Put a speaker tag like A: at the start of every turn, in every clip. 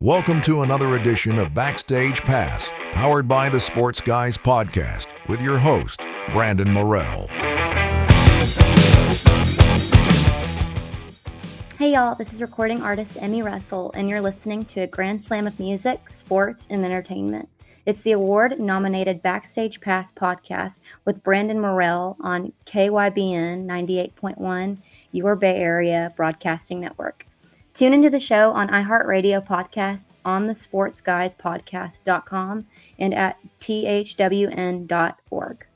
A: Welcome to another edition of Backstage Pass, powered by the Sports Guys Podcast, with your host, Brandon Morrell.
B: Hey y'all, this is recording artist Emmy Russell, and you're listening to a grand slam of music, sports, and entertainment. It's the award-nominated Backstage Pass podcast with Brandon Morrell on KYBN 98.1, your Bay Area Broadcasting Network. Tune into the show on iHeartRadio podcast, on the sportsguyspodcast.com, and at thwn.org.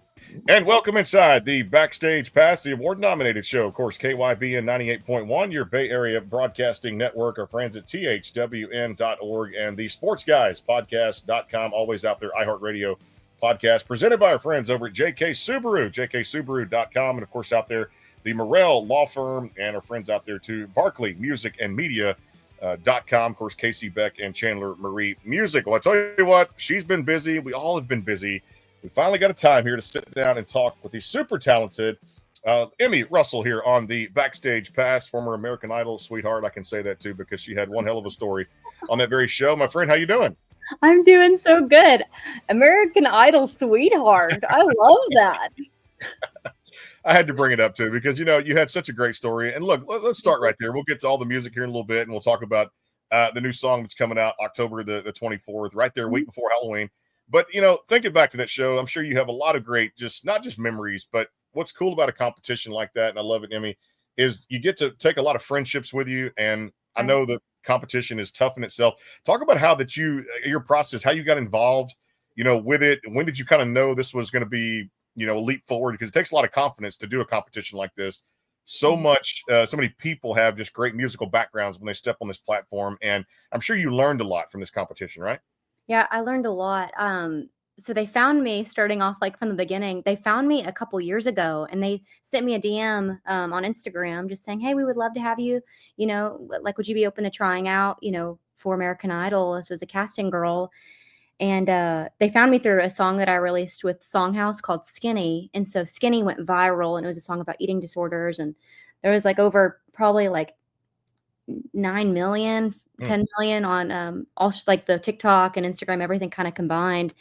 C: And welcome inside the Backstage Pass, the award-nominated show. Of course, KYBN 98.1, your Bay Area Broadcasting Network. Our friends at thwn.org and the sportsguyspodcast.com. Always out there, iHeartRadio podcast, presented by our friends over at JK Subaru, jksubaru.com. And, of course, out there, the Morrell Law Firm, and our friends out there, too, Barkley Music and Media.com. Of course, Casey Beck and Chandler Marie Music. Well, I tell you what, she's been busy. We all have been busy. We finally got a time here to sit down and talk with the super talented Emmy Russell here on the Backstage Pass, former American Idol sweetheart. I can say that too because she had one hell of a story on that very show. My friend, how you doing?
B: I'm doing so good. American Idol sweetheart. I love that.
C: I had to bring it up too because, you know, you had such a great story. And look, let's start right there. We'll get to all the music here in a little bit, and we'll talk about the new song that's coming out October the 24th, right there, a week before Halloween. But, you know, thinking back to that show, I'm sure you have a lot of great, not just memories, but what's cool about a competition like that, and I love it, Emmy, is you get to take a lot of friendships with you. And I know the competition is tough in itself. Talk about how that your process, how you got involved, you know, with it. When did you kind of know this was going to be, you know, a leap forward? Because it takes a lot of confidence to do a competition like this. So many people have just great musical backgrounds when they step on this platform. And I'm sure you learned a lot from this competition, right?
B: Yeah, I learned a lot. So they found me starting off like from the beginning. They found me a couple years ago, and they sent me a DM on Instagram just saying, hey, we would love to have you, you know, like, would you be open to trying out, you know, for American Idol? So as a casting girl. And they found me through a song that I released with Songhouse called Skinny. And so Skinny went viral, and it was a song about eating disorders. And there was like over probably like 9 million 10 million on all like the TikTok and Instagram, everything kind of combined.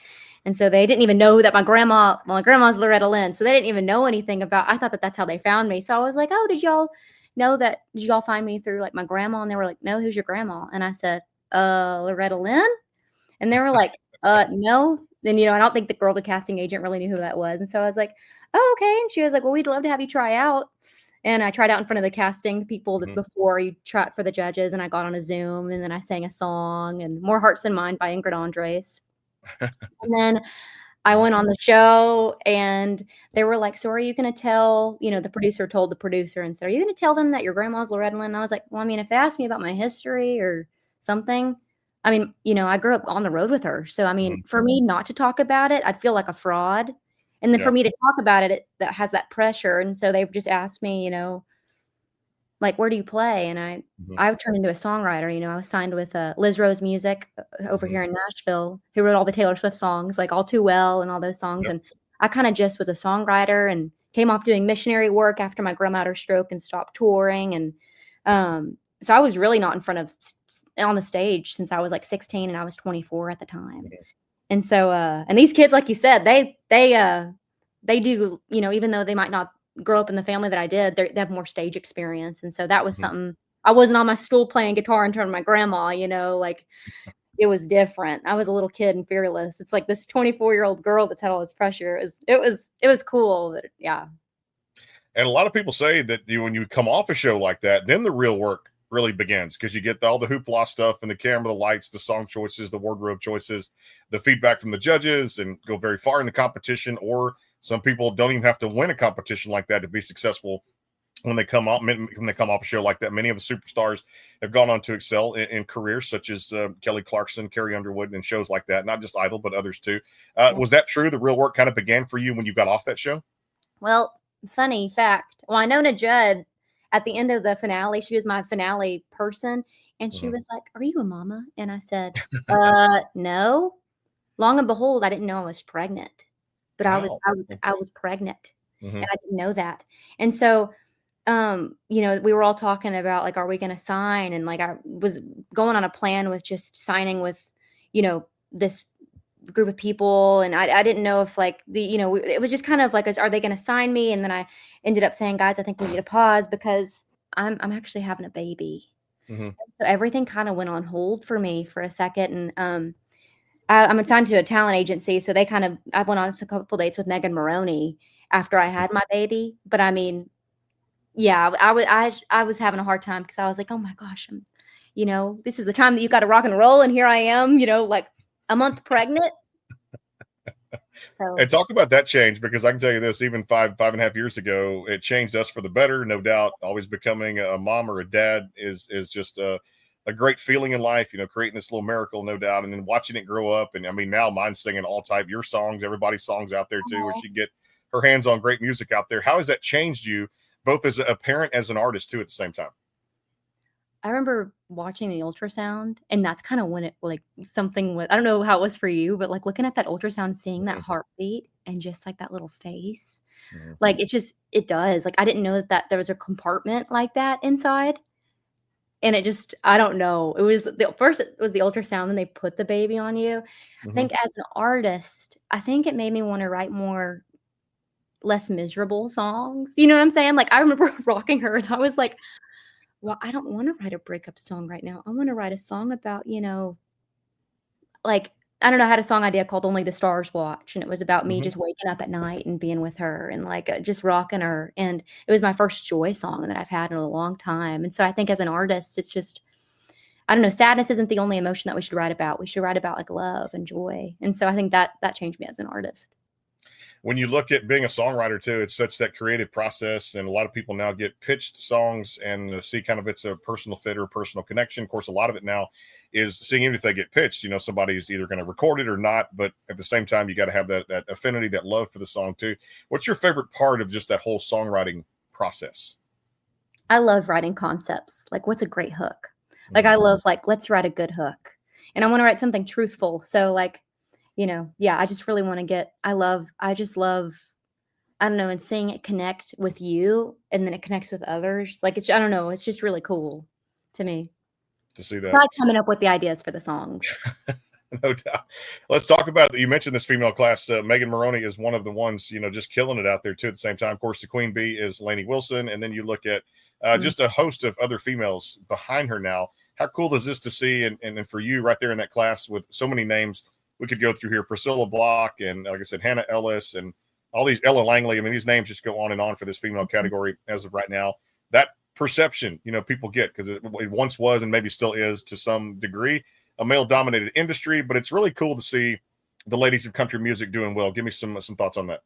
B: And so they didn't even know that my grandma's Loretta Lynn. So they didn't even know anything about, I thought that that's how they found me. So I was like, oh, did y'all find me through like my grandma? And they were like, no, who's your grandma? And I said, Loretta Lynn. And they were like, no. Then, you know, I don't think the casting agent really knew who that was. And so I was like, oh, okay. And she was like, well, we'd love to have you try out. And I tried out in front of the casting people before you try it for the judges. And I got on a Zoom, and then I sang a song, and More Hearts Than Mine by Ingrid Andres. And then I went on the show, and they were like, so are you going to tell, you know, the producer told the producer and said, are you going to tell them that your grandma's Loretta Lynn? And I was like, well, I mean, if they ask me about my history or something, I mean, you know, I grew up on the road with her. So, I mean, for me not to talk about it, I'd feel like a fraud. And then for me to talk about it, that has that pressure. And so they've just asked me, you know, like, where do you play? And I turned into a songwriter. You know, I was signed with Liz Rose Music over here in Nashville, who wrote all the Taylor Swift songs, like All Too Well and all those songs. And I kind of just was a songwriter and came off doing missionary work after my grandma had her stroke and stopped touring. And so I was really not on the stage since I was like 16, and I was 24 at the time. And so, and these kids, like you said, they do, you know, even though they might not grow up in the family that I did, they have more stage experience. And so that was something. I wasn't on my stool playing guitar in front of my grandma, you know, like it was different. I was a little kid and fearless. It's like this 24-year-old girl that's had all this pressure. It was cool. But yeah.
C: And a lot of people say that when you come off a show like that, then the real work really begins, because you get all the hoopla stuff and the camera, the lights, the song choices, the wardrobe choices, the feedback from the judges, and go very far in the competition. Or some people don't even have to win a competition like that to be successful when they come off a show like that. Many of the superstars have gone on to excel in careers such as Kelly Clarkson, Carrie Underwood, and shows like that. Not just Idol, but others too. Was that true? The real work kind of began for you when you got off that show?
B: Well, funny fact. Well, Winona Judd, at the end of the finale, she was my finale person. And she was like, are you a mama? And I said, no. Long and behold, I didn't know I was pregnant, but I was pregnant and I didn't know that. And so we were all talking about like, are we going to sign? And like, I was going on a plan with just signing with, this group of people. And I didn't know if like it was just kind of like, are they going to sign me? And then I ended up saying, guys, I think we need to pause because I'm actually having a baby.
C: Mm-hmm.
B: So everything kind of went on hold for me for a second. And, I'm assigned to a talent agency. So I went on a couple dates with Megan Maroney after I had my baby. But I mean, yeah, I was having a hard time because I was like, oh my gosh, this is the time that you've got to rock and roll. And here I am, like a month pregnant. So.
C: And talk about that change, because I can tell you this, even 5.5 years ago, it changed us for the better, no doubt. Always becoming a mom or a dad is just a great feeling in life, creating this little miracle, no doubt. And then watching it grow up. And I mean, now mine's singing all type, your songs, everybody's songs out there too, where she get her hands on great music out there. How has that changed you, both as a parent, as an artist too, at the same time?
B: I remember watching the ultrasound, and that's kind of when it like something was, I don't know how it was for you, but like looking at that ultrasound, seeing that heartbeat and just like that little face, like it does. Like I didn't know that there was a compartment like that inside. And I don't know. It was the ultrasound, and they put the baby on you. I think as an artist, I think it made me want to write less miserable songs. You know what I'm saying? Like I remember rocking her and I was like, well, I don't want to write a breakup song right now. I want to write a song about, like, I don't know, I had a song idea called Only the Stars Watch. And it was about me just waking up at night and being with her and like just rocking her. And it was my first joy song that I've had in a long time. And so I think as an artist, it's just, I don't know, sadness isn't the only emotion that we should write about. We should write about like love and joy. And so I think that changed me as an artist.
C: When you look at being a songwriter too, it's such that creative process, and a lot of people now get pitched songs and see kind of it's a personal fit or a personal connection. Of course, a lot of it now is seeing if they get pitched, somebody's either going to record it or not, but at the same time, you got to have that affinity, that love for the song too. What's your favorite part of just that whole songwriting process?
B: I love writing concepts. Like, what's a great hook? Like, I love, like, let's write a good hook. And I want to write something truthful. So, like, I just really want to I just love, I don't know, and seeing it connect with you and then it connects with others. Like, I don't know, it's just really cool to me.
C: To see that.
B: Probably coming up with the ideas for the songs.
C: No doubt. Let's talk about, you mentioned this female class. Megan Maroney is one of the ones, just killing it out there too at the same time. Of course, the queen bee is Lainey Wilson. And then you look at just a host of other females behind her now. How cool is this to see? And for you right there in that class with so many names, we could go through here, Priscilla Block, and like I said, Hannah Ellis, and all these, Ella Langley. I mean, these names just go on and on for this female category as of right now. That perception, people get, because it once was and maybe still is to some degree a male-dominated industry, but it's really cool to see the ladies of country music doing well. Give me some thoughts on that.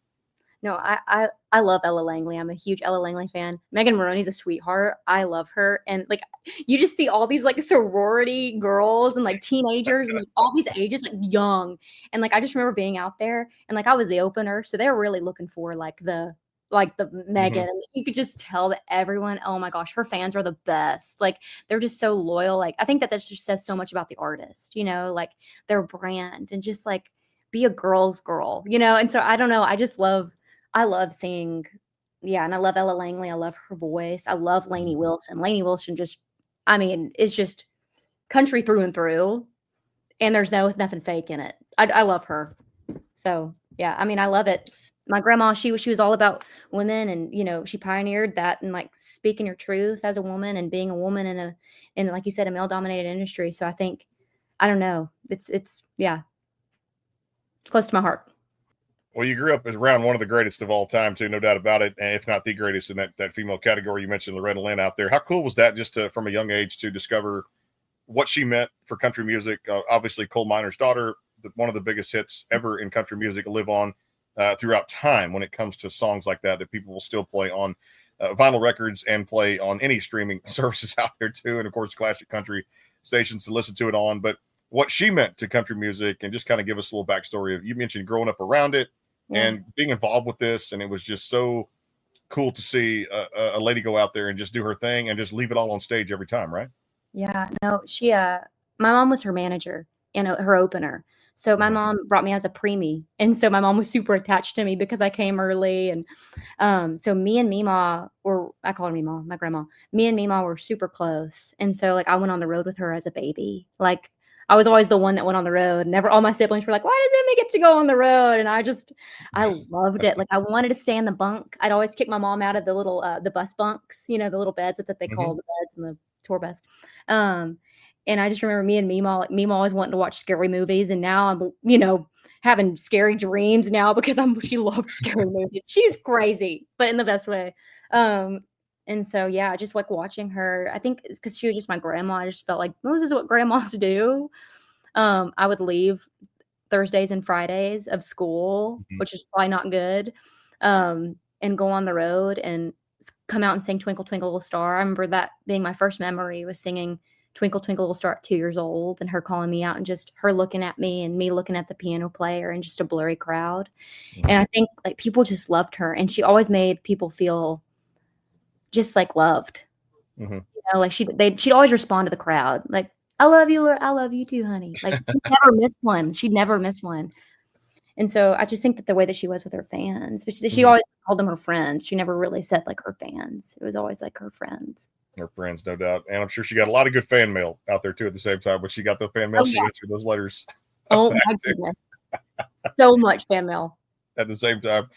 B: No, I love Ella Langley. I'm a huge Ella Langley fan. Megan Maroney's a sweetheart. I love her. And like, you just see all these like sorority girls and like teenagers and like all these ages, like young. And like, I just remember being out there and like, I was the opener. So they were really looking for like the Megan. And you could just tell that everyone, oh my gosh, her fans are the best. Like, they're just so loyal. Like, I think that just says so much about the artist, like their brand, and just like be a girl's girl, And so I don't know. I love seeing, and I love Ella Langley. I love her voice. I love Lainey Wilson. Lainey Wilson is just country through and through, and there's nothing fake in it. I love her. So yeah, I love it. My grandma, she was all about women, and she pioneered that, and like speaking your truth as a woman and being a woman in like you said, a male dominated industry. So I think, I don't know, it's close to my heart.
C: Well, you grew up around one of the greatest of all time, too, no doubt about it, and if not the greatest in that female category. You mentioned Loretta Lynn out there. How cool was that just from a young age to discover what she meant for country music? Obviously, Coal Miner's Daughter, one of the biggest hits ever in country music, live on throughout time when it comes to songs like that people will still play on vinyl records and play on any streaming services out there, too, and, of course, classic country stations to listen to it on. But what she meant to country music, and just kind of give us a little backstory of, you mentioned growing up around it, and being involved with this, and it was just so cool to see a lady go out there and just do her thing and just leave it all on stage every time, right?
B: Yeah, no, my mom was her manager, her opener. So my mom brought me as a preemie, and so my mom was super attached to me because I came early. And so me and Mima I call her Mima, my grandma. Me and Mima were super close, and so like I went on the road with her as a baby. Like I was always the one that went on the road. Never all my siblings were like, "Why does Emmy get to go on the road?" And I loved it. Like I wanted to stay in the bunk. I'd always kick my mom out of the little the bus bunks, the little beds. That's what they call the beds and the tour bus. And I just remember me and Mima, like Mima always wanting to watch scary movies, and now I'm, having scary dreams now because she loved scary movies. She's crazy, but in the best way. And so yeah, just like watching her, I think it's because she was just my grandma. I just felt like, well, this is what grandmas do. I would leave Thursdays and Fridays of school, which is probably not good, and go on the road and come out and sing Twinkle Twinkle Little Star. I remember that being my first memory, was singing Twinkle Twinkle Little Star at 2 years old, and her calling me out, and just her looking at me and me looking at the piano player, and just a blurry crowd. And I think like people just loved her, and she always made people feel just like loved. Like she'd always respond to the crowd like, "I love you," or "I love you too, honey." Like she'd never miss one. She'd never miss one. And so I just think that the way that she was with her fans, she always called them her friends. She never really said like her fans. It was always like her friends.
C: Her friends, no doubt. And I'm sure she got a lot of good fan mail out there too at the same time. When she got the fan mail, she answered those letters.
B: Oh my goodness. So much fan mail.
C: At the same time.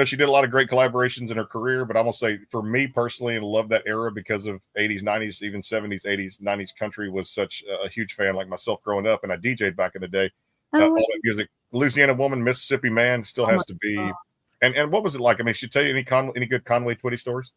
C: She did a lot of great collaborations in her career, but I'm going to say for me personally, I love that era because of 80s, 90s, even 70s, 80s, 90s country was such a huge fan like myself growing up. And I DJ'd back in the day. All that music. Louisiana Woman, Mississippi Man still has to be. And what was it like? I mean, should tell you any good Conway Twitty stories?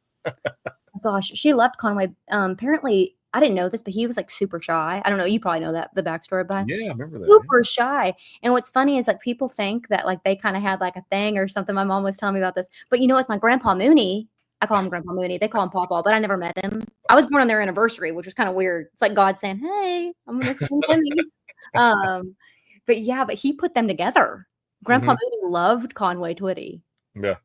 B: Gosh, she loved Conway. Apparently, I didn't know this, but he was like super shy. I don't know. You probably know the backstory behind.
C: Yeah, I remember that.
B: Super shy. And what's funny is like people think that like they kind of had like a thing or something. My mom was telling me about this, but it's my Grandpa Mooney. I call him Grandpa Mooney. They call him Pawpaw, but I never met him. I was born on their anniversary, which was kind of weird. It's like God saying, "Hey, I'm gonna sing Emmy." But he put them together. Grandpa Mooney loved Conway Twitty.
C: Yeah.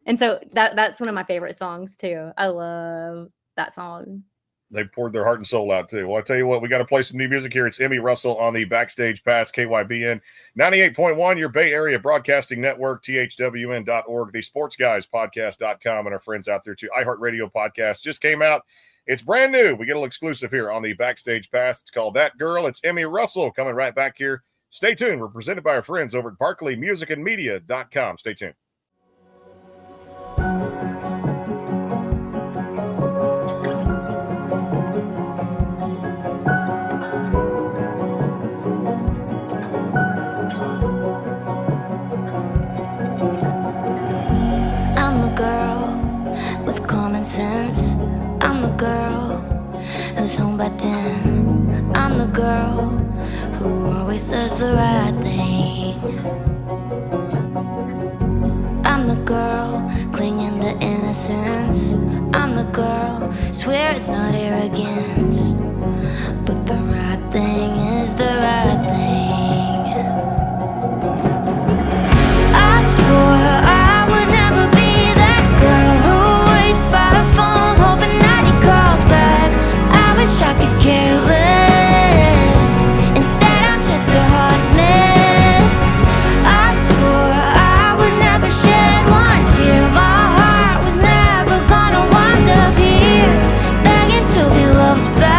B: And so that's one of my favorite songs too. I love that song.
C: They poured their heart and soul out too. Well, I tell you what, we got to play some new music here. It's Emmy Russell on the Backstage Pass, KYBN 98.1, your Bay Area Broadcasting Network, THWN.org, the Sports Guys Podcast.com, and our friends out there too. iHeartRadio podcast just came out. It's brand new. We get a little exclusive here on the Backstage Pass. It's called That Girl. It's Emmy Russell coming right back here. Stay tuned. We're presented by our friends over at BarkleyMusicandMedia.com. Stay tuned.
D: Sense. I'm the girl who's home by 10. I'm the girl who always does the right thing. I'm the girl clinging to innocence. I'm the girl, swear it's not arrogance, but the right thing is the right thing. I swore I would never be that girl who waits by the phone hoping that he calls back. I wish I could care less. Instead I'm just a hot mess. I swore I would never shed one tear. My heart was never gonna wind up here begging to be loved back.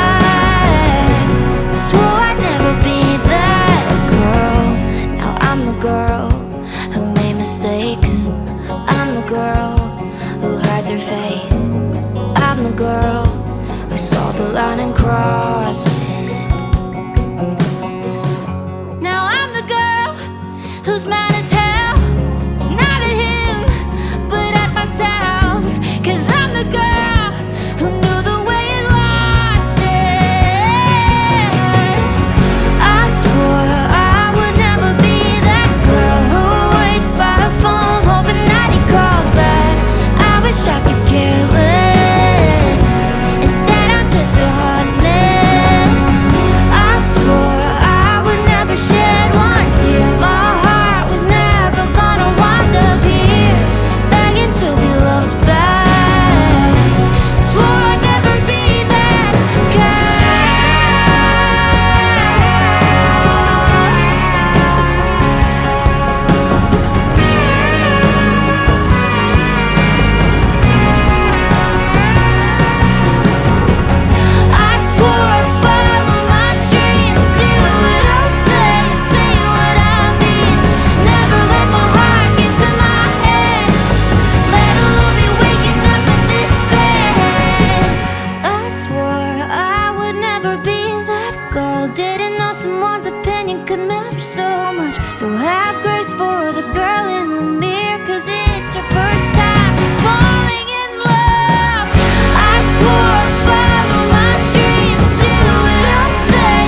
D: So have grace for the girl in the mirror, 'cause it's her first time falling in love. I swore I'd follow my dreams, do what I say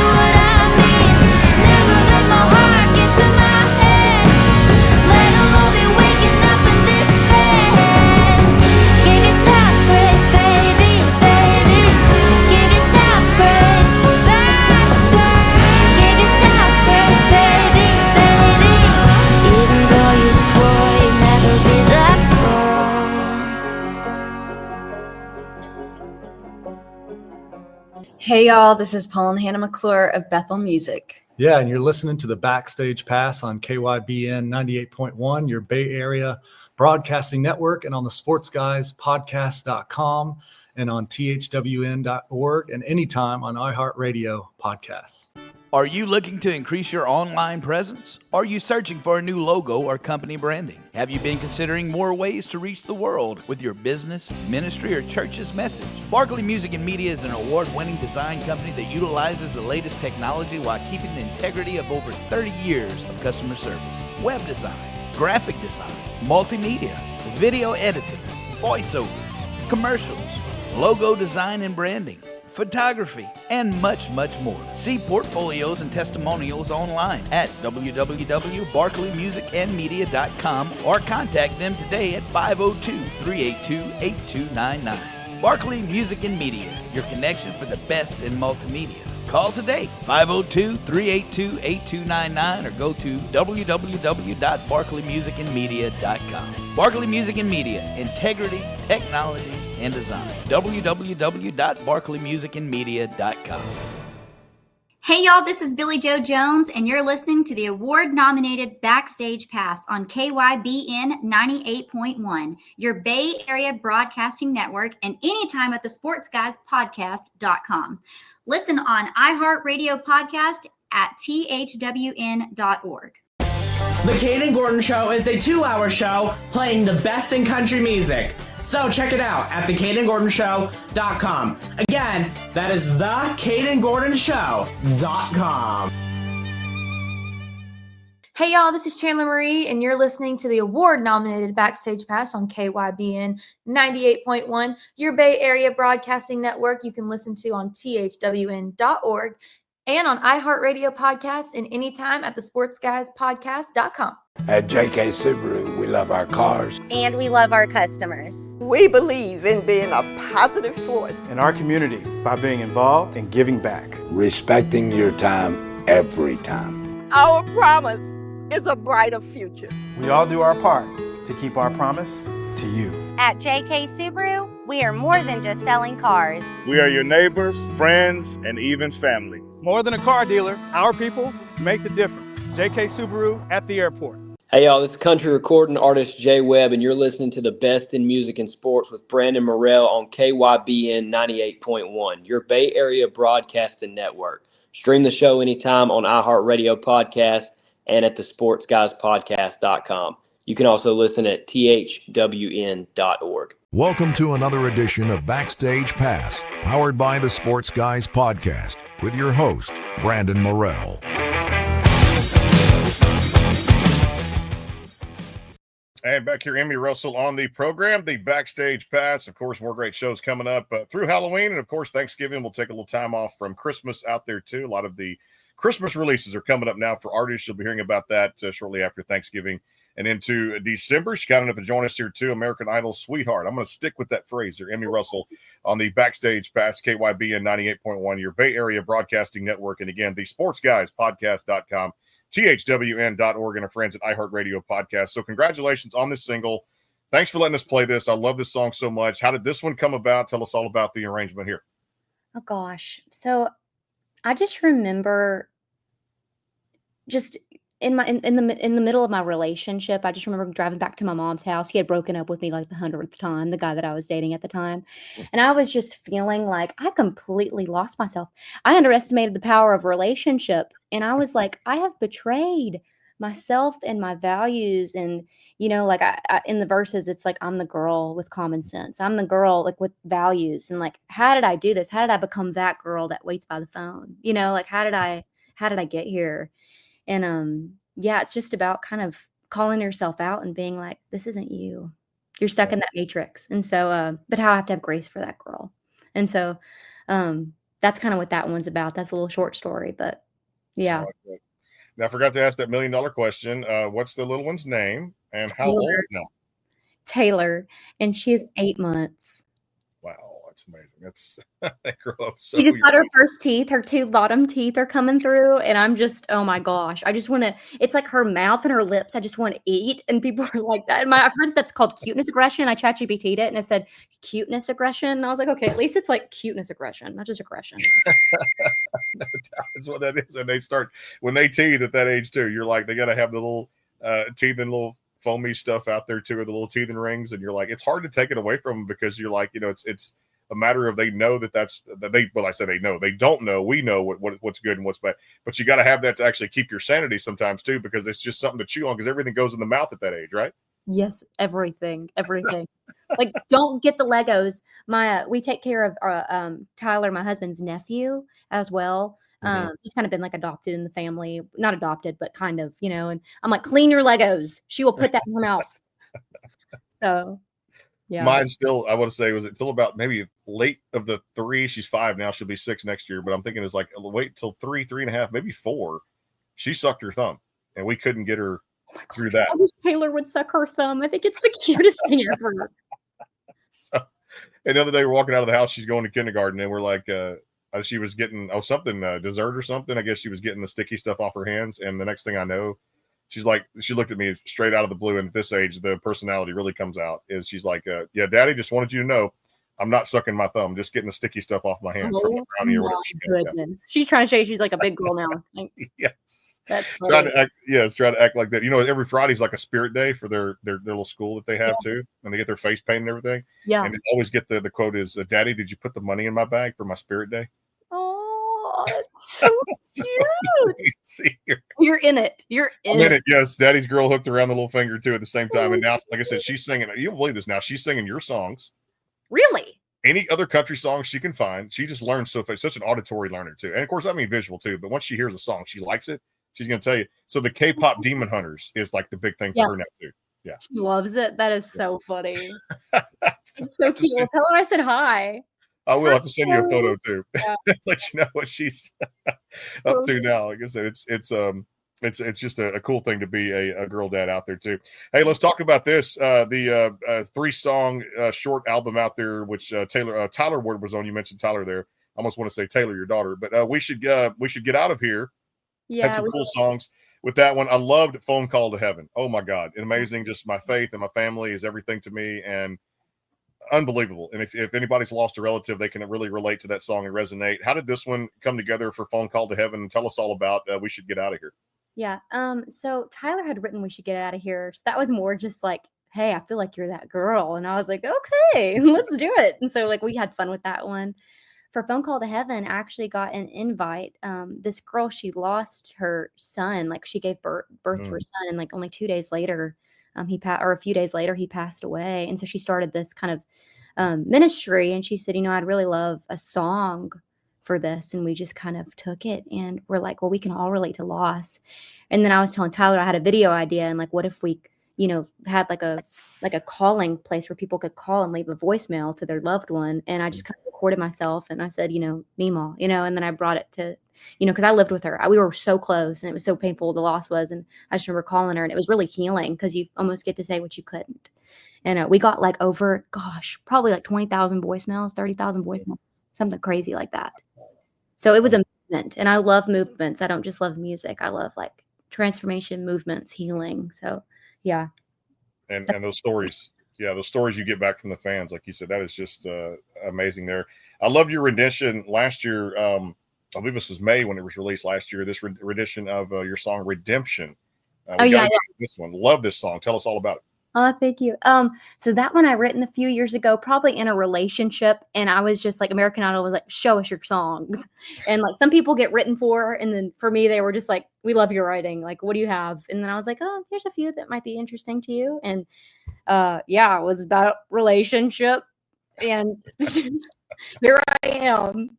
D: what I mean. Never let my heart get to my head, let alone be waking up in this bed. Give yourself grace, baby, baby. Give yourself grace, that girl. Give yourself grace, baby, baby. Even though you swore you'd never be that girl.
E: Hey y'all, this is Paul and Hannah McClure of Bethel Music.
F: Yeah, and you're listening to the Backstage Pass on KYBN 98.1, your Bay Area Broadcasting Network, and on the sportsguyspodcast.com and on thwn.org, and anytime on iHeartRadio podcasts.
G: Are you looking to increase your online presence? Are you searching for a new logo or company branding? Have you been considering more ways to reach the world with your business, ministry, or church's message? Barkley Music and Media is an award-winning design company that utilizes the latest technology while keeping the integrity of over 30 years of customer service. Web design, graphic design, multimedia, video editing, voiceover, commercials, logo design and branding, photography, and much, much more. See portfolios and testimonials online at www.barkleymusicandmedia.com or contact them today at 502-382-8299. Barkley Music and Media, your connection for the best in multimedia. Call today, 502-382-8299, or go to www.barkleymusicandmedia.com. Barkley Music and Media, integrity, technology, and design. www.barkleymusicandmedia.com.
H: Hey y'all, this is Billy Joe Jones, and you're listening to the award-nominated Backstage Pass on KYBN 98.1, your Bay Area Broadcasting Network, and anytime at the sportsguyspodcast.com. Listen on iHeartRadio Podcast at thwn.org.
I: The Kate Gordon Show is a 2-hour show playing the best in country music. So check it out at thekatengordonshow.com. Again, that is thekatengordonshow.com.
E: Hey y'all, this is Chandler Marie, and you're listening to the award-nominated Backstage Pass on KYBN 98.1, your Bay Area Broadcasting Network. You can listen to on thwn.org and on iHeartRadio Podcasts and anytime at the sportsguyspodcast.com.
J: At JK Subaru, we love our cars.
K: And we love our customers.
L: We believe in being a positive force
M: in our community by being involved and giving back.
J: Respecting your time every time.
L: Our promise is a brighter future.
M: We all do our part to keep our promise to you.
K: At JK Subaru, we are more than just selling cars.
N: We are your neighbors, friends, and even family.
M: More than a car dealer, our people make the difference. JK Subaru at the airport.
O: Hey y'all, this is country recording artist Jay Webb, and you're listening to the best in music and sports with Brandon Morrell on KYBN 98.1, your Bay Area Broadcasting Network. Stream the show anytime on iHeartRadio Podcast and at the sportsguyspodcast.com. You can also listen at thwn.org.
A: Welcome to another edition of Backstage Pass, powered by the Sports Guys Podcast, with your host, Brandon Morrell.
C: And back here, Emmy Russell on the program, the Backstage Pass. Of course, more great shows coming up through Halloween. And, of course, Thanksgiving. We'll take a little time off from Christmas out there, too. A lot of the Christmas releases are coming up now for artists. You'll be hearing about that shortly after Thanksgiving and into December. She's got enough to join us here, too. American Idol Sweetheart. I'm going to stick with that phrase here. Emmy Russell on the Backstage Pass, KYBN 98.1, your Bay Area Broadcasting Network. And, again, the sportsguyspodcast.com. thwn.org, and our friends at iHeartRadio Podcast. So congratulations on this single. Thanks for letting us play this. I love this song so much. How did this one come about? Tell us all about the arrangement here.
B: Oh gosh. So I just remember just in the middle of my relationship, I just remember driving back to my mom's house. He had broken up with me like the 100th time, the guy that I was dating at the time. And I was just feeling like I completely lost myself. I underestimated the power of relationship. And I was like, I have betrayed myself and my values. And, you know, like I in the verses, it's like, I'm the girl with common sense. I'm the girl like with values. And like, how did I do this? How did I become that girl that waits by the phone? You know, like how did I get here? And yeah, it's just about kind of calling yourself out and being like, this isn't you. You're stuck in that matrix. And so, but how I have to have grace for that girl. And so, that's kind of what that one's about. That's a little short story, but yeah.
C: Now, I forgot to ask that $1 million question. What's the little one's name and how old now?
B: Taylor, and she is 8 months.
C: Wow, that's amazing. That's they grow up so.
B: She just got her first teeth. Her 2 bottom teeth are coming through, and I'm just, oh my gosh, I just want to. It's like her mouth and her lips. I just want to eat, and people are like that. And I've heard that's called cuteness aggression. I ChatGPT'd it, and it said cuteness aggression. And I was like, okay, at least it's like cuteness aggression, not just aggression.
C: No doubt, that's what that is. And they start when they teeth at that age too. You're like, they got to have the little teeth and little foamy stuff out there too, or the little teeth and rings, and you're like, it's hard to take it away from them because you're like, it's a matter of they know that they. Well, I said they know. They don't know. We know what's good and what's bad, but you got to have that to actually keep your sanity sometimes too, because it's just something to chew on. Because everything goes in the mouth at that age, right?
B: Yes, everything. Like, don't get the Legos. We take care of Tyler, my husband's nephew, as well. He's kind of been like adopted in the family, not adopted, but kind of, and I'm like, clean your Legos. She will put that in her mouth. So, yeah.
C: Mine still, I want to say, was until about maybe late of the 3. She's 5 now. She'll be 6 next year. But I'm thinking it's like wait till 3, 3.5, maybe 4. She sucked her thumb, and we couldn't get her through that.
B: I wish Taylor would suck her thumb. I think it's the cutest thing ever.
C: So, and the other day we're walking out of the house. She's going to kindergarten, and we're like, she was getting something dessert or something. I guess she was getting the sticky stuff off her hands, and the next thing I know, she's like, she looked at me straight out of the blue, and at this age, the personality really comes out. Is she's like, yeah, Daddy, just wanted you to know, I'm not sucking my thumb, just getting the sticky stuff off my hands from the brownie or whatever.
B: Goodness. She's trying to show you she's like a big girl now. Like,
C: yes.
B: That's
C: trying to act like that. Every Friday's like a spirit day for their little school that they have too, and they get their face paint and everything. Yeah. And they always get the quote is, Daddy, did you put the money in my bag for my spirit day?
B: Oh, it's so cute. You're in it. I'm in it.
C: Yes, Daddy's girl hooked around the little finger too at the same time. And now, like I said, she's singing. You don't believe this now. She's singing your songs.
B: Really?
C: Any other country songs she can find. She just learns so fast. Such an auditory learner too. And of course, I mean visual too. But once she hears a song, she likes it. She's going to tell you. So the K-pop Demon Hunters is like the big thing for her now too. Yeah.
B: She loves it. That is so funny. So cute. Well, tell her I said hi.
C: I will have to send you a photo too. Yeah. Let you know what she's up to now. Like I said, it's just a cool thing to be a girl dad out there too. Hey, let's talk about this. The 3-song short album out there, which Tyler Ward was on. You mentioned Tyler there. I almost want to say Taylor, your daughter, but we should get out of here. Yeah, had some cool songs with that one. I loved Phone Call to Heaven. Oh my God, amazing! Just my faith and my family is everything to me, and unbelievable. And if anybody's lost a relative, they can really relate to that song and resonate. How did this one come together for Phone Call to Heaven? And tell us all about We Should Get Out of Here.
B: Yeah. So Tyler had written We Should Get Out of Here. So that was more just like, hey, I feel like you're that girl. And I was like, okay, let's do it. And so like we had fun with that one. For Phone Call to Heaven, I actually got an invite. This girl, she lost her son. Like she gave birth to her son, and like only 2 days later, a few days later, he passed away. And so she started this kind of ministry. And she said, I'd really love a song for this. And we just kind of took it, and we're like, well, we can all relate to loss. And then I was telling Tyler I had a video idea, and like, what if we, had like a calling place where people could call and leave a voicemail to their loved one. And I just kind of recorded myself, and I said, Meemaw, and then I brought it to, because I lived with her. We were so close, and it was so painful, the loss was. And I just remember calling her, and it was really healing because you almost get to say what you couldn't. And we got like over, probably like 20,000 voicemails, 30,000 voicemails, something crazy like that. So it was a movement, and I love movements. I don't just love music. I love like transformation movements, healing. So yeah.
C: And those stories. Yeah, those stories you get back from the fans, like you said, that is just amazing there. I loved your rendition last year. I believe this was May when it was released last year, this rendition of your song Redemption. This one. Love this song. Tell us all about it.
B: Oh, thank you. So that one I written a few years ago, probably in a relationship. And I was just like, American Idol was like, show us your songs. And like some people get written for. And then for me, they were just like, we love your writing. Like, what do you have? And then I was like, oh, here's a few that might be interesting to you. And it was about relationship. And here I am.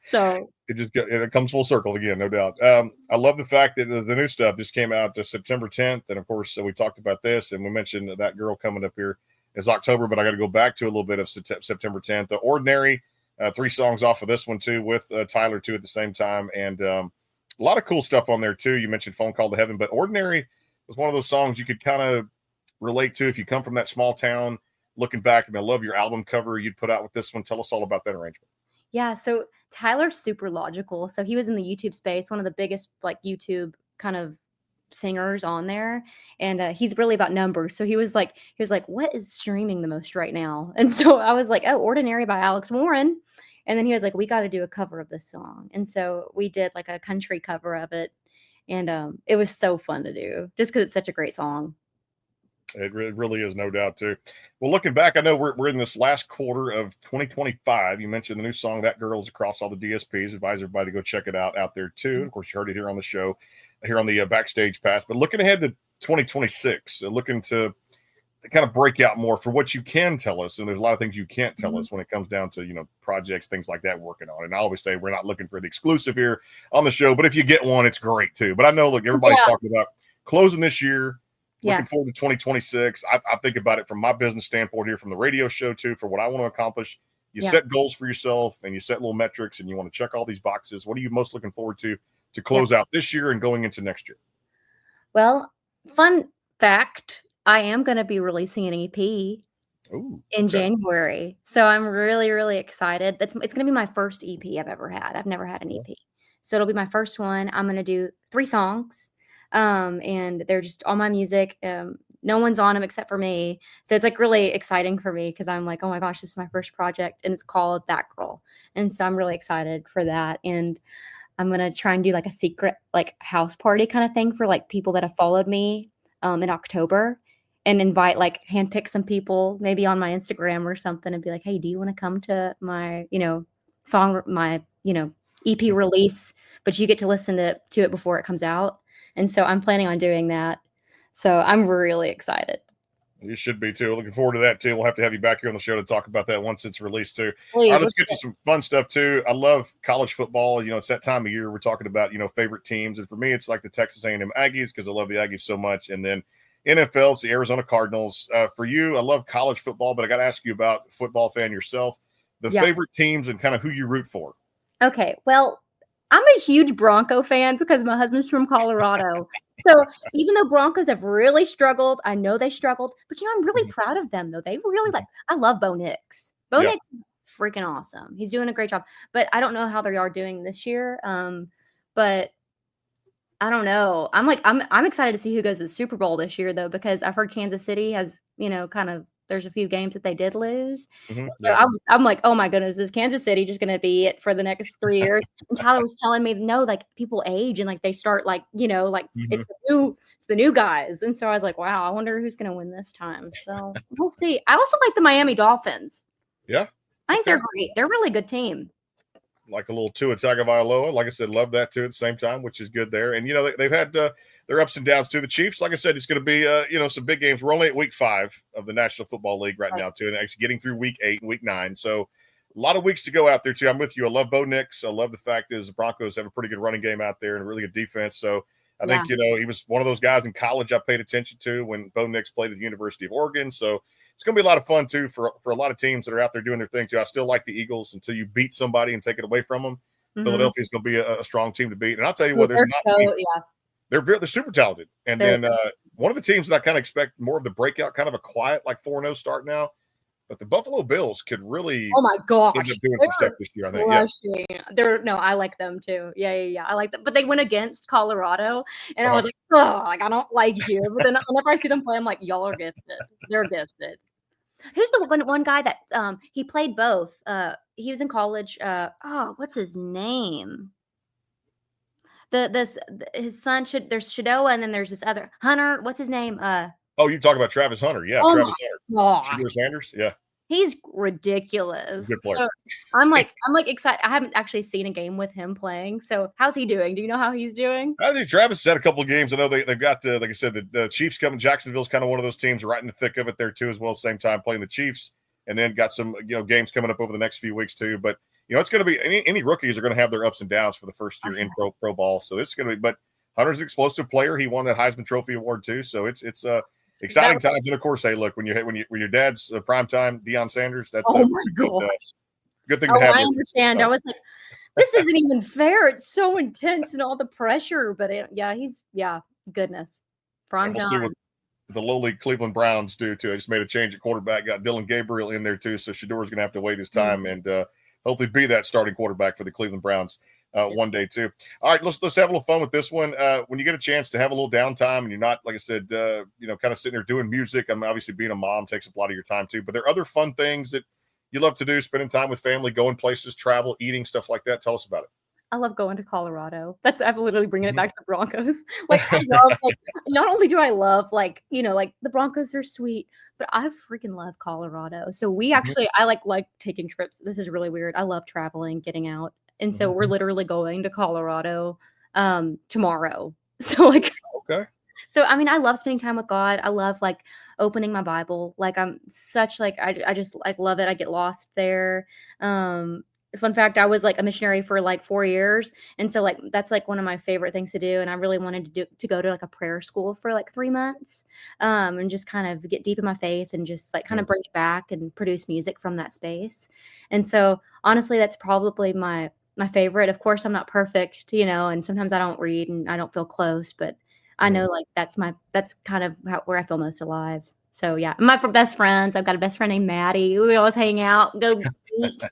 B: So
C: it comes full circle again, no doubt. I love the fact that the new stuff just came out September 10th, and of course, we talked about this, and we mentioned that girl coming up here is October, but I got to go back to a little bit of September 10th. The Ordinary, 3 songs off of this one too, with Tyler too at the same time, and a lot of cool stuff on there too. You mentioned Phone Call to Heaven, but Ordinary was one of those songs you could kind of relate to if you come from that small town. Looking back, I mean, I love your album cover you'd put out with this one. Tell us all about that arrangement.
B: Yeah, so Tyler's super logical. So he was in the YouTube space, one of the biggest like YouTube kind of singers on there, and he's really about numbers. So he was like, what is streaming the most right now? And so I was like, oh, Ordinary by Alex Warren. And then he was like, we got to do a cover of this song. And so we did like a country cover of it, and it was so fun to do just because it's such a great song.
C: It really is, no doubt, too. Well, looking back, I know we're in this last quarter of 2025. You mentioned the new song, That Girl's, across all the DSPs. Advise everybody to go check it out there, too. And of course, you heard it here on the show, here on the Backstage Pass. But looking ahead to 2026, looking to kind of break out more for what you can tell us. And there's a lot of things you can't tell us when it comes down to, projects, things like that working on. And I always say we're not looking for the exclusive here on the show, but if you get one, it's great, too. But I know, look, everybody's talking about closing this year. Looking forward to 2026. I think about it from my business standpoint here, from the radio show too, for what I want to accomplish. You set goals for yourself and you set little metrics and you want to check all these boxes. What are you most looking forward to close out this year and going into next year?
B: Well, fun fact, I am going to be releasing an EP in January. So I'm really, really excited. It's going to be my first EP I've ever had. I've never had an EP. So it'll be my first one. I'm going to do 3 songs. And they're just all my music. No one's on them except for me. So it's like really exciting for me because I'm like, oh my gosh, this is my first project, and it's called That Girl. And so I'm really excited for that. And I'm going to try and do like a secret like house party kind of thing for like people that have followed me in October, and invite like handpick some people maybe on my Instagram or something and be like, hey, do you want to come to my, my EP release, but you get to listen to it before it comes out. And so I'm planning on doing that. So I'm really excited.
C: You should be too. Looking forward to that too. We'll have to have you back here on the show to talk about that once it's released too.
B: Please,
C: let's get to some fun stuff too. I love college football. It's that time of year we're talking about, favorite teams. And for me, it's like the Texas A&M Aggies because I love the Aggies so much. And then NFL, it's the Arizona Cardinals. For you, I love college football, but I got to ask you about football fan yourself, the favorite teams and kind of who you root for.
B: Okay. Well, I'm a huge Bronco fan because my husband's from Colorado. So even though Broncos have really struggled, I know they struggled, but I'm really proud of them though. They really I love Bo Nix. Bo Nix is freaking awesome. He's doing a great job, but I don't know how they are doing this year. But I don't know. I'm excited to see who goes to the Super Bowl this year though, because I've heard Kansas City has, kind of, there's a few games that they did lose. So I'm like, oh my goodness, is Kansas City just going to be it for the next 3 years? And Tyler was telling me, no, like people age and like they start like, it's the new guys. And so I was like, wow, I wonder who's going to win this time. So we'll see. I also like the Miami Dolphins.
C: Yeah.
B: I think they're great. They're a really good team.
C: Like a little Tua Tagovailoa. Like I said, love that too at the same time, which is good there. And, they've had their ups and downs too. The Chiefs, like I said, it's going to be, some big games. We're only at week 5 of the National Football League right now too, and actually getting through week 8 and week 9. So a lot of weeks to go out there too. I'm with you. I love Bo Nix. I love the fact is the Broncos have a pretty good running game out there and a really good defense. So I think, he was one of those guys in college I paid attention to when Bo Nix played at the University of Oregon. So it's going to be a lot of fun too for a lot of teams that are out there doing their thing too. I still like the Eagles until you beat somebody and take it away from them. Philadelphia is going to be a strong team to beat. And I'll tell you what, they're super talented. And then one of the teams that I kind of expect more of the breakout, kind of a quiet, like 4-0 start now. But the Buffalo Bills could really
B: end up doing
C: some stuff this year, I think.
B: I like them too. Yeah. I like them. But they went against Colorado. And I was like, oh, I don't like you. But then whenever I see them play, I'm like, y'all are gifted. They're gifted. Who's the one guy that he played both? He was in college. What's his name? His son there's Shadoa, and then there's this other Hunter. What's his name?
C: You're talking about Travis Hunter. Yeah, Travis Hunter. Shedeur Sanders. Yeah.
B: He's ridiculous.
C: Good player.
B: So I'm like excited. I haven't actually seen a game with him playing. So how's he doing? Do you know how he's doing?
C: I think Travis has had a couple of games. I know they've got, like I said, the Chiefs coming. Jacksonville's kind of one of those teams right in the thick of it there too, as well. At the same time playing the Chiefs. and then got some games coming up over the next few weeks too. But it's going to be any rookies are going to have their ups and downs for the first year in pro ball. So this is going to be. But Hunter's an explosive player. He won that Heisman Trophy award too. So it's exciting times. And of course, hey, look when your dad's primetime Deion Sanders. That's
B: oh my gosh.
C: Good thing to have.
B: I understand. I was like, this isn't even fair. It's so intense and all the pressure. But goodness. Prime
C: we'll see what the lowly Cleveland Browns do too. I just made a change at quarterback. Got Dylan Gabriel in there too. So Shador's going to have to wait his time and hopefully be that starting quarterback for the Cleveland Browns one day too. All right, let's have a little fun with this one. When you get a chance to have a little downtime and you're not, like I said, kind of sitting there doing music. I'm obviously being a mom takes up a lot of your time too. But there are other fun things that you love to do, spending time with family, going places, travel, eating, stuff like that. Tell us about it.
B: I love going to Colorado. I'm literally bringing it back to the Broncos. Like I love, not only do I love, the Broncos are sweet, but I freaking love Colorado. So we actually, I like taking trips. This is really weird. I love traveling, getting out. And so we're literally going to Colorado tomorrow. So
C: okay.
B: So, I mean, I love spending time with God. I love opening my Bible. I'm such I just love it. I get lost there. Fun fact, I was a missionary for 4 years. And so that's one of my favorite things to do. And I really wanted to go to a prayer school for 3 months and just kind of get deep in my faith and just kind of bring it back and produce music from that space. And so honestly, that's probably my favorite. Of course, I'm not perfect, and sometimes I don't read and I don't feel close, but I know that's kind of where I feel most alive. So yeah, my best friends, I've got a best friend named Maddie. We always hang out, go eat.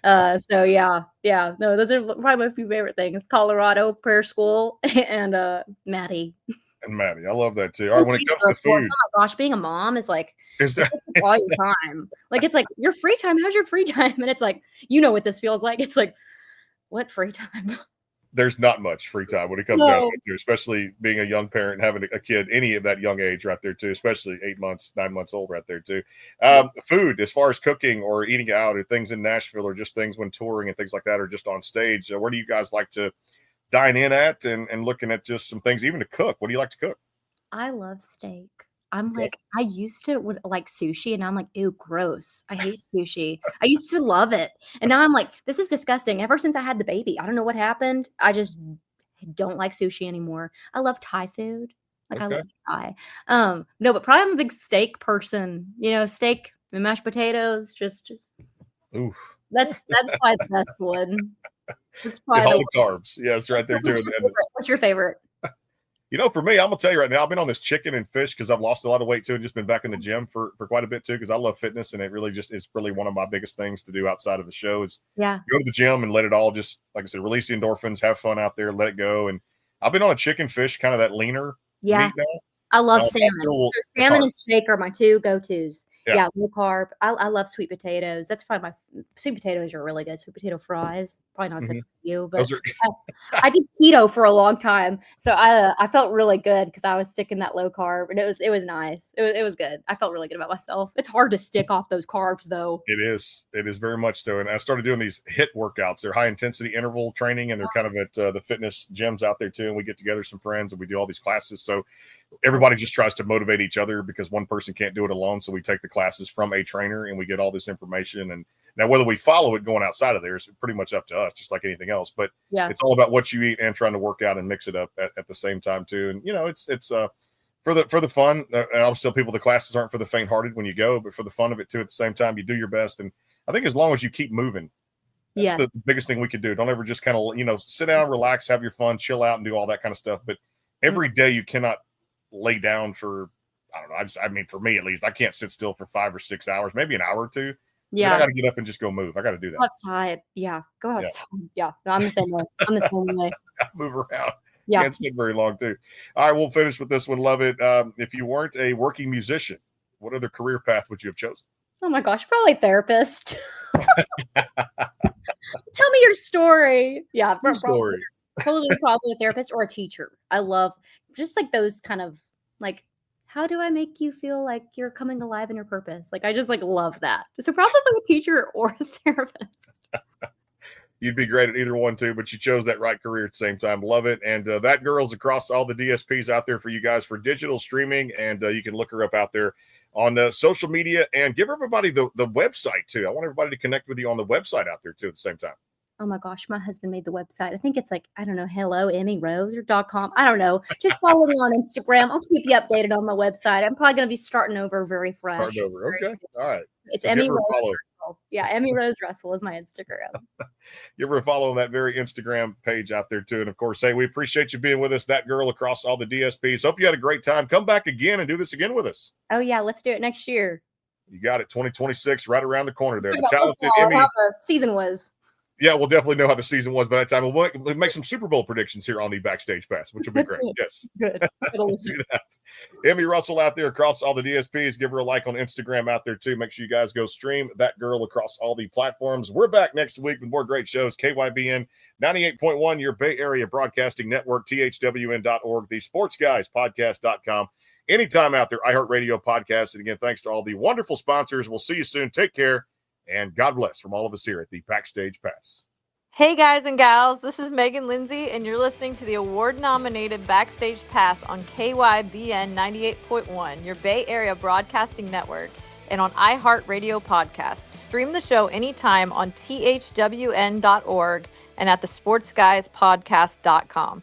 B: So yeah, no, those are probably my few favorite things: Colorado, prayer school, and Maddie.
C: And Maddie, I love that too. All right, when it comes to food,
B: oh my gosh, being a mom is
C: is that
B: all your time. It's your free time. How's your free time? And it's what this feels like. It's what free time?
C: There's not much free time when it comes down to it, too, especially being a young parent and having a kid, any of that young age right there, too, especially 8 months, 9 months old right there, too. Food, as far as cooking or eating out or things in Nashville or just things when touring and things like that or just on stage, where do you guys like to dine in at and looking at just some things, even to cook? What do you like to cook?
B: I love steak. I'm I used to like sushi and I'm ew, gross. I hate sushi. I used to love it. And now I'm this is disgusting. Ever since I had the baby, I don't know what happened. I just don't like sushi anymore. I love Thai food. I love Thai. No, but probably I'm a big steak person. Steak and mashed potatoes. Just
C: oof.
B: That's probably the best one.
C: It's probably all the carbs. Yes, right there too.
B: What's your favorite?
C: For me, I'm gonna tell you right now, I've been on this chicken and fish because I've lost a lot of weight too, and just been back in the gym for quite a bit too, because I love fitness, and it really just is really one of my biggest things to do outside of the show is go to the gym and let it all just, like I said, release the endorphins, have fun out there, let it go. And I've been on a chicken fish, kind of that leaner meat now.
B: I love salmon. So salmon and steak are my two go-tos. Yeah, low carb. I love sweet potatoes. That's probably my sweet potatoes are really good. Sweet potato fries, probably not good for you, but I did keto for a long time, so I felt really good because I was sticking that low carb, and it was nice. It was good. I felt really good about myself. It's hard to stick off those carbs though.
C: It is very much so. And I started doing these HIIT workouts. They're high intensity interval training, and they're kind of at the fitness gyms out there too. And we get together some friends and we do all these classes. So everybody just tries to motivate each other because one person can't do it alone. So we take the classes from a trainer and we get all this information. And now whether we follow it going outside of there is pretty much up to us, just like anything else. But it's all about what you eat and trying to work out and mix it up at the same time too. And it's for the fun. I always tell people the classes aren't for the faint-hearted when you go, but for the fun of it too. At the same time, you do your best. And I think as long as you keep moving, that's the biggest thing we could do. Don't ever just kind of sit down, relax, have your fun, chill out, and do all that kind of stuff. But every day you cannot lay down for, I don't know. For me at least, I can't sit still for 5 or 6 hours, maybe an hour or two. Yeah. I got to get up and just go move. I got to do that.
B: Go outside. Yeah. Go outside. Yeah. No, I'm the same way.
C: Move around.
B: Yeah.
C: Can't sit very long too. All right. We'll finish with this one. Love it. If you weren't a working musician, what other career path would you have chosen?
B: Oh my gosh. Probably therapist. Tell me your story. Yeah.
C: Story.
B: Probably a therapist or a teacher. I love just those kind of how do I make you feel like you're coming alive in your purpose? I just love that. So probably a teacher or a therapist.
C: You'd be great at either one too, but you chose that right career at the same time. Love it. And that girl's across all the DSPs out there for you guys for digital streaming. And you can look her up out there on social media, and give everybody the website too. I want everybody to connect with you on the website out there too at the same time.
B: Oh my gosh, my husband made the website. I think it's like, I don't know, hello, Emmy Rose or .com. I don't know. Just follow me on Instagram. I'll keep you updated on my website. I'm probably going to be starting over very fresh.
C: Starting over. Okay. All right.
B: It's
C: So
B: Emmy
C: give her a
B: Rose
C: follow.
B: Russell. Yeah, Emmy Rose Russell is my Instagram.
C: Give her a follow on that very Instagram page out there too. And of course, hey, we appreciate you being with us. That girl across all the DSPs. Hope you had a great time. Come back again and do this again with us.
B: Oh yeah, let's do it next year.
C: You got it. 2026 right around the corner there.
B: Talk
C: The
B: about
C: talented
B: football,
C: Emmy.
B: how the season was.
C: Yeah, we'll definitely know how the season was by that time. We'll make some Super Bowl predictions here on the Backstage Pass, which will be great. Yes.
B: Good.
C: Do that. Emmy Russell out there across all the DSPs. Give her a like on Instagram out there too. Make sure you guys go stream that girl across all the platforms. We're back next week with more great shows. KYBN 98.1, your Bay Area Broadcasting Network, THWN.org, the Sports Guys Podcast.com. Anytime out there, iHeartRadio Podcast. And again, thanks to all the wonderful sponsors. We'll see you soon. Take care. And God bless from all of us here at the Backstage Pass.
P: Hey guys and gals, this is Megan Lindsay, and you're listening to the award-nominated Backstage Pass on KYBN 98.1, your Bay Area Broadcasting Network, and on iHeartRadio Podcast. Stream the show anytime on THWN.org and at the sportsguyspodcast.com.